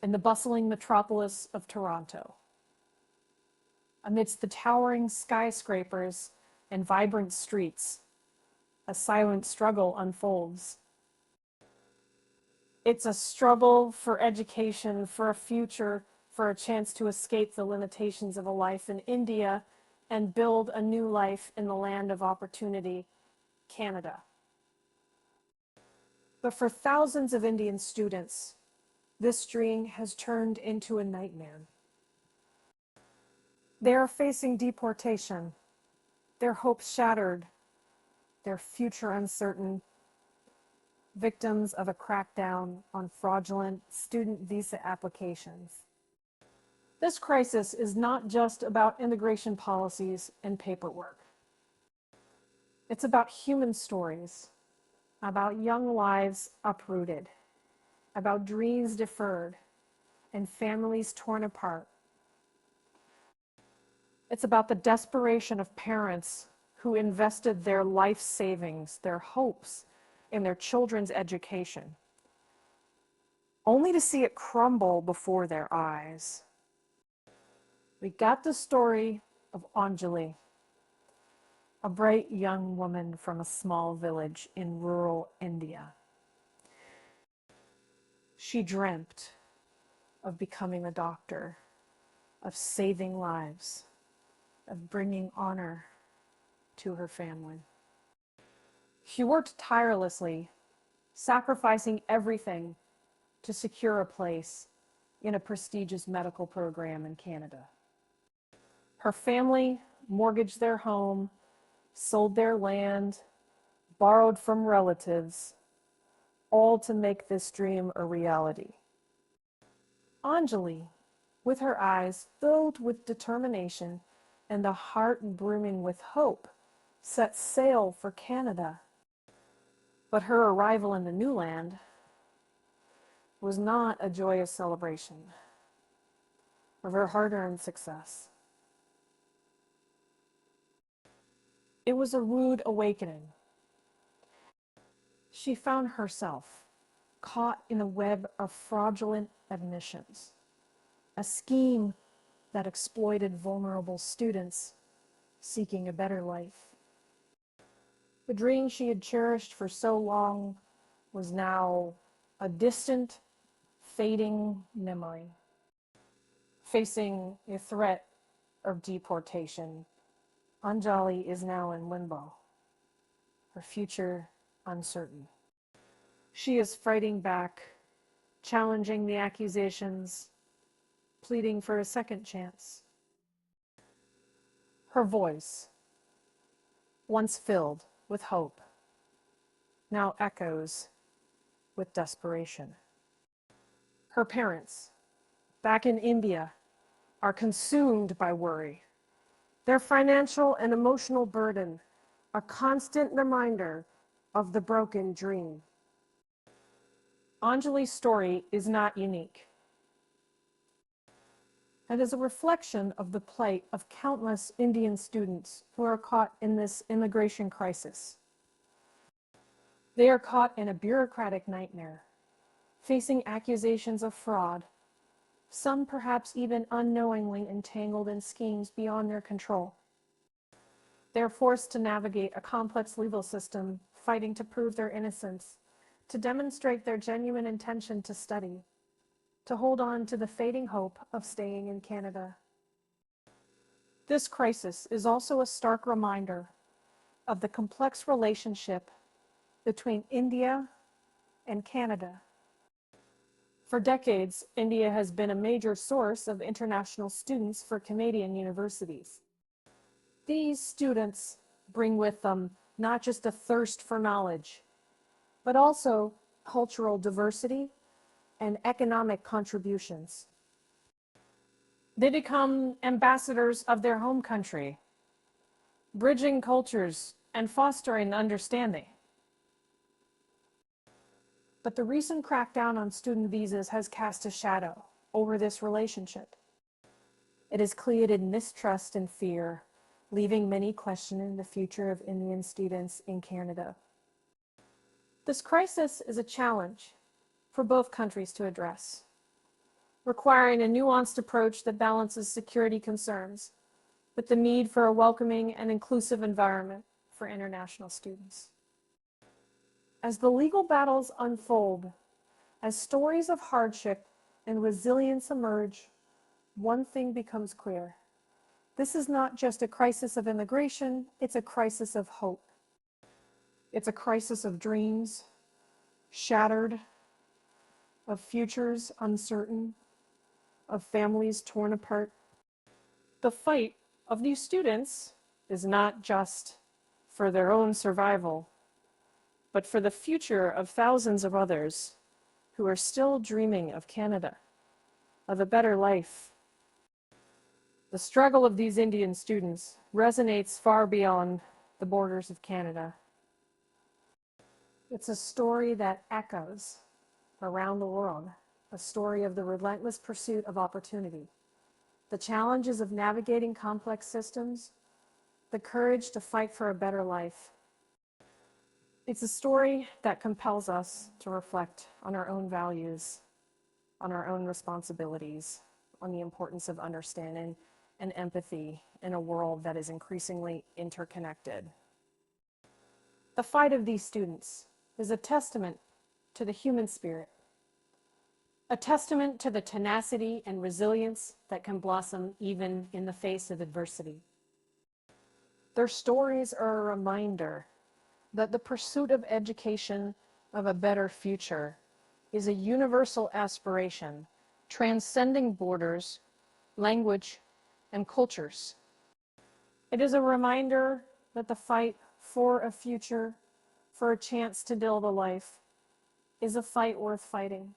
in the bustling metropolis of Toronto. Amidst the towering skyscrapers and vibrant streets, a silent struggle unfolds. It's a struggle for education, for a future, for a chance to escape the limitations of a life in India and build a new life in the land of opportunity, Canada. But for thousands of Indian students, this dream has turned into a nightmare. They are facing deportation, their hopes shattered, their future uncertain, victims of a crackdown on fraudulent student visa applications. This crisis is not just about immigration policies and paperwork. It's about human stories, about young lives uprooted, about dreams deferred, and families torn apart. It's about the desperation of parents who invested their life savings, their hopes, in their children's education, only to see it crumble before their eyes. We got the story of Anjali, a bright young woman from a small village in rural India. She dreamt of becoming a doctor, of saving lives, of bringing honor to her family. She worked tirelessly, sacrificing everything to secure a place in a prestigious medical program in Canada. Her family mortgaged their home, sold their land, borrowed from relatives, all to make this dream a reality. Anjali, with her eyes filled with determination and a heart brimming with hope, set sail for Canada. But her arrival in the new land was not a joyous celebration of her hard-earned success. It was a rude awakening. She found herself caught in a web of fraudulent admissions, a scheme that exploited vulnerable students seeking a better life. The dream she had cherished for so long was now a distant, fading memory. Facing a threat of deportation, Anjali is now in limbo, her future uncertain. She is fighting back, challenging the accusations, pleading for a second chance. Her voice, once filled with hope, now echoes with desperation. Her parents, back in India, are consumed by worry. Their financial and emotional burden, a constant reminder of the broken dream. Anjali's story is not unique. It is a reflection of the plight of countless Indian students who are caught in this immigration crisis. They are caught in a bureaucratic nightmare, facing accusations of fraud, some perhaps even unknowingly entangled in schemes beyond their control. They are forced to navigate a complex legal system, fighting to prove their innocence, to demonstrate their genuine intention to study, to hold on to the fading hope of staying in Canada. This crisis is also a stark reminder of the complex relationship between India and Canada. For decades, India has been a major source of international students for Canadian universities. These students bring with them not just a thirst for knowledge, but also cultural diversity and economic contributions. They become ambassadors of their home country, bridging cultures and fostering understanding. But the recent crackdown on student visas has cast a shadow over this relationship. It has created mistrust and fear, leaving many questioning the future of Indian students in Canada. This crisis is a challenge for both countries to address. requiring a nuanced approach that balances security concerns with the need for a welcoming and inclusive environment for international students. As the legal battles unfold, as stories of hardship and resilience emerge, one thing becomes clear. This is not just a crisis of immigration, it's a crisis of hope. It's a crisis of dreams shattered, of futures uncertain, of families torn apart. The fight of these students is not just for their own survival, but for the future of thousands of others who are still dreaming of Canada, of a better life. The struggle of these Indian students resonates far beyond the borders of Canada. It's a story that echoes around the world, a story of the relentless pursuit of opportunity, the challenges of navigating complex systems, the courage to fight for a better life. It's a story that compels us to reflect on our own values, on our own responsibilities, on the importance of understanding and empathy in a world that is increasingly interconnected. The fight of these students is a testament to the human spirit, a testament to the tenacity and resilience that can blossom even in the face of adversity. Their stories are a reminder that the pursuit of education, of a better future, is a universal aspiration, transcending borders, language, and cultures. It is a reminder that the fight for a future, for a chance to build a life, is a fight worth fighting.